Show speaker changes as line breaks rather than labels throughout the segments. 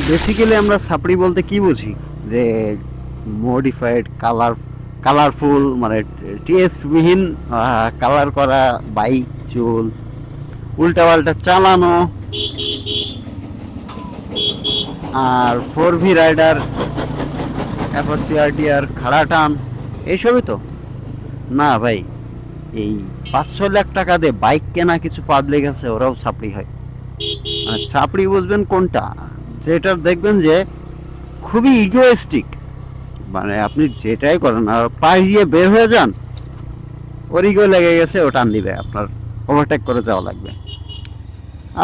Basically আমরা সাপড়ি বলতে কি বুঝি, যে মডিফাইড কালারফুল মানে টেস্টবিহীন কালার করা বাইক, চুল উল্টাপাল্টা চালানো, আর 4V রাইডার, অ্যাপাচি আরটিআর, খাড়া টান, এইসবই তো না ভাই। এই 5-6 লাখ টাকা দিয়ে বাইক কেনা কিছু পাবলিক আছে, ওরাও ছাপড়ি হয়। আর ছাপড়ি বুঝবেন কোনটা, যেটা দেখবেন যে খুবই ইগোয়েস্টিক, মানে আপনি যেটাই করেন আর পাশ দিয়ে বের হয়ে যান, ওর ইগো লেগে গেছে, ও টান দিবে, আপনার ওভারটেক করে যাওয়া লাগবে।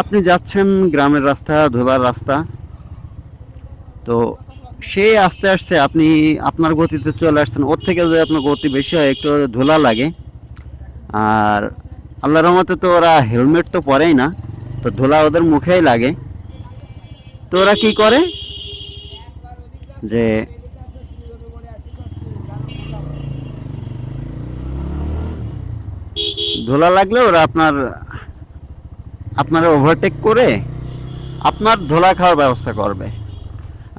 আপনি যাচ্ছেন গ্রামের রাস্তা, ধুলার রাস্তা, তো সে আস্তে আস্তে আপনি আপনার গতিতে চলে আসছেন, ওর থেকে যদি আপনার গতি বেশি হয় একটু ধুলা লাগে। আর আল্লাহর রহমতে তো ওরা হেলমেট তো পরেই না, তো ধুলা ওদের মুখেই লাগে। তো ওরা কি করে, যে ধুলা লাগলে ওরা আপনারা ওভারটেক করে আপনার ধুলা খাওয়ার ব্যবস্থা করবে।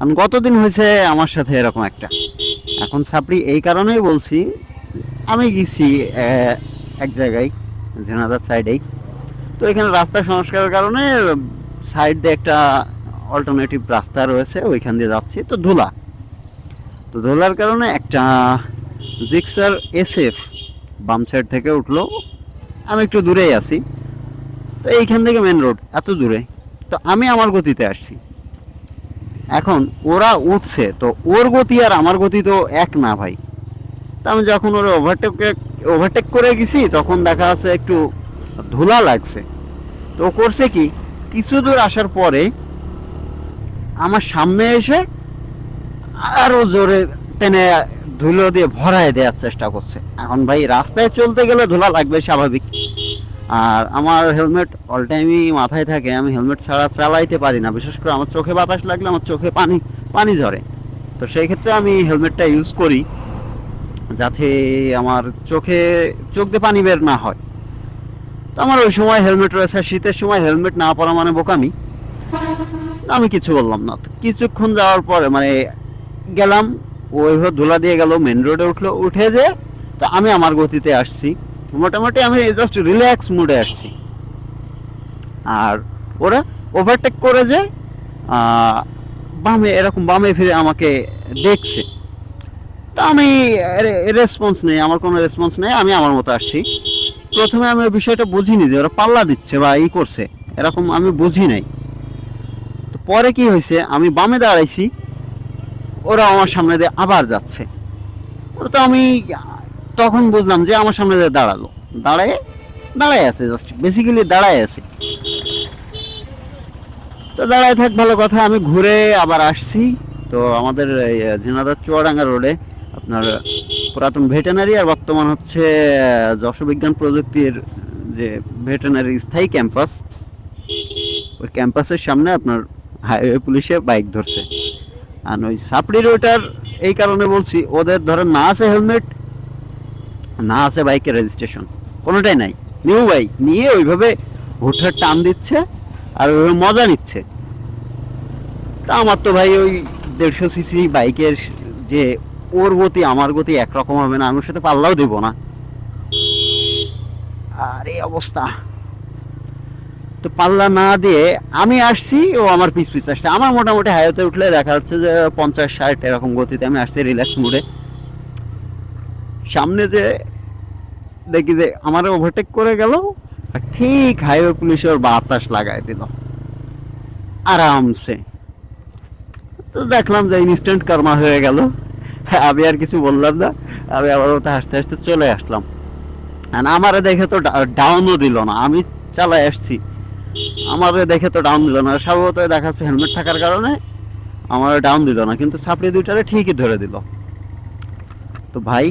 আমি কতদিন হয়েছে আমার সাথে এরকম একটা। এখন সাপড়ি এই কারণেই বলছি, আমি গেছি এক জায়গায়, ঝিনাইদহ সাইডেই, তো এখানে রাস্তা সংস্কারের কারণে সাইড দিয়ে একটা অল্টারনেটিভ রাস্তা রয়েছে, ওইখান দিয়ে যাচ্ছি, তো ধুলার কারণে একটা জিক্সার এসএফ বাম সাইড থেকে উঠলো। আমি একটু দূরেই আছি, তো এইখান থেকে মেন রোড এত দূরে, তো আমি আমার গতিতে আসছি। এখন ওরা উঠছে, তো ওর গতি আর আমার গতি তো এক না ভাই। তা আমি যখন ওরা ওভারটেক করে গেছি, তখন দেখা যাচ্ছে একটু ধুলা লাগছে। তো ও করছে কি, কিছু দূর আসার পরে আমার সামনে এসে আরো জোরে টেনে ধুলো দিয়ে ভরায় দেওয়ার চেষ্টা করছে। এখন ভাই রাস্তায় চলতে গেলে ধুলা লাগবে স্বাভাবিক, আর আমার হেলমেট অল টাইমই মাথায় থাকে, আমি হেলমেট ছাড়া চালাইতে পারি না। বিশেষ করে আমার চোখে বাতাস লাগলে আমার চোখে পানি ঝরে, তো সেই ক্ষেত্রে আমি হেলমেটটা ইউজ করি, যাতে আমার চোখ দিয়ে পানি বের না হয়। তো আমার ওই সময় হেলমেট রয়েছে, শীতের সময় হেলমেট না পরা মানে বোকামি। আমি কিছু বললাম না। তো কিছুক্ষণ যাওয়ার পরে মানে গেলাম, ওইভাবে ধুলা দিয়ে গেল, মেন রোডে উঠে যে, তো আমি আমার গতিতে আসছি, মোটামুটি আমি জাস্ট রিল্যাক্স মুডে আসছি। আর ওরা ওভারটেক করে যে বামে ফিরে আমাকে দেখছে, তা আমি রেসপন্স নেই, আমার কোনো রেসপন্স নেই, আমি আমার মতো আসছি। প্রথমে আমি বিষয়টা বুঝিনি যে ওরা পাল্লা দিচ্ছে বা ই করছে, এরকম আমি বুঝি নাই। তো পরে কি হয়েছে, আমি বামে দাঁড়াইছি, ওরা আমার সামনে দিয়ে আবার যাচ্ছে। ওরা তো আমি তখন বুঝলাম যে আমার সামনে দিয়ে দাঁড়ায় আছে, জাস্ট বেসিক্যালি দাঁড়ায় আছে। তো দাঁড়ায় থাক, ভালো কথা। আমি ঘুরে আবার আসছি, তো আমাদের ঝিনাইদহ চুয়াডাঙ্গা রোডে আপনার পুরাতন ভেটেনারি আর বর্তমান হচ্ছে যশো বিজ্ঞান প্রযুক্তির যে ভেটেনারি স্থায়ী ক্যাম্পাস, ওই ক্যাম্পাসের সামনে আপনার হাইওয়ে পুলিশে বাইক ধরছে। আর ওই সাপড়ি রোডটার এই কারণে বলছি, ওদের ধরেন না আছে হেলমেট, না আছে বাইকের রেজিস্ট্রেশন, কোনোটাই নাই। নিউ বাইক নিয়ে ওইভাবে হুটহাট টান দিচ্ছে আর ওইভাবে মজা নিচ্ছে। তা আমার তো ভাই ওই 150 সিসি বাইকের যে ওর গতি আমার গতি একরকম হবে না, আমি ওর সাথে পাল্লাও দেবো না। আর এই অবস্থা, তো পাল্লা না দিয়ে আমি আসছি, ও আমার পিছ আসছে। আমার মোটামুটি হাইওয়েতে উঠলে দেখা যাচ্ছে যে 50-60 এরকম গতিতে আমি আসছি রিল্যাক্স মুডে। সামনে যে দেখি যে আমার ওভারটেক করে গেল, আর ঠিক হাইওয়ে পুলিশের বাতাস লাগাই দিল আরামসে। তো দেখলাম যে ইনস্ট্যান্ট কর্মা হয়ে গেল, আমি আর কিছু বললাম না, আমি আবার ওতে হাসতে হাসতে চলে আসলাম। আর আমারে দেখে তো ডাউনও দিল না, আমি চালাই আসছি, আমারে দেখে তো ডাউন দিল না। স্বভাবত দেখাচ্ছে হেলমেট থাকার কারণে আমার ডাউন দিল না, কিন্তু সাপড়ি দুইটারে ঠিকই ধরে দিল। তো ভাই,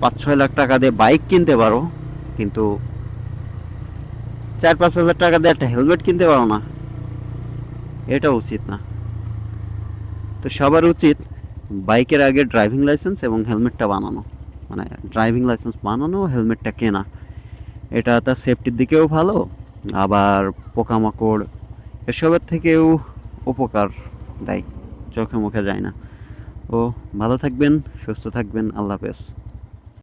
5-6 লাখ টাকা দিয়ে বাইক কিনতে পারো, কিন্তু 4-5 হাজার টাকা দিয়ে একটা হেলমেট কিনতে পারো না, এটা উচিত না। তো সবার উচিত বাইকের আগে ড্রাইভিং লাইসেন্স এবং হেলমেটটা বানানো, মানে ড্রাইভিং লাইসেন্স বানানো, হেলমেটটা কেনা। এটা তার সেফটির দিকেও ভালো, আবার পোকামাকড় এসবের থেকেও উপকার দেয়, চোখে মুখে যায় না। ও ভালো থাকবেন, সুস্থ থাকবেন, আল্লাহ হাফেজ।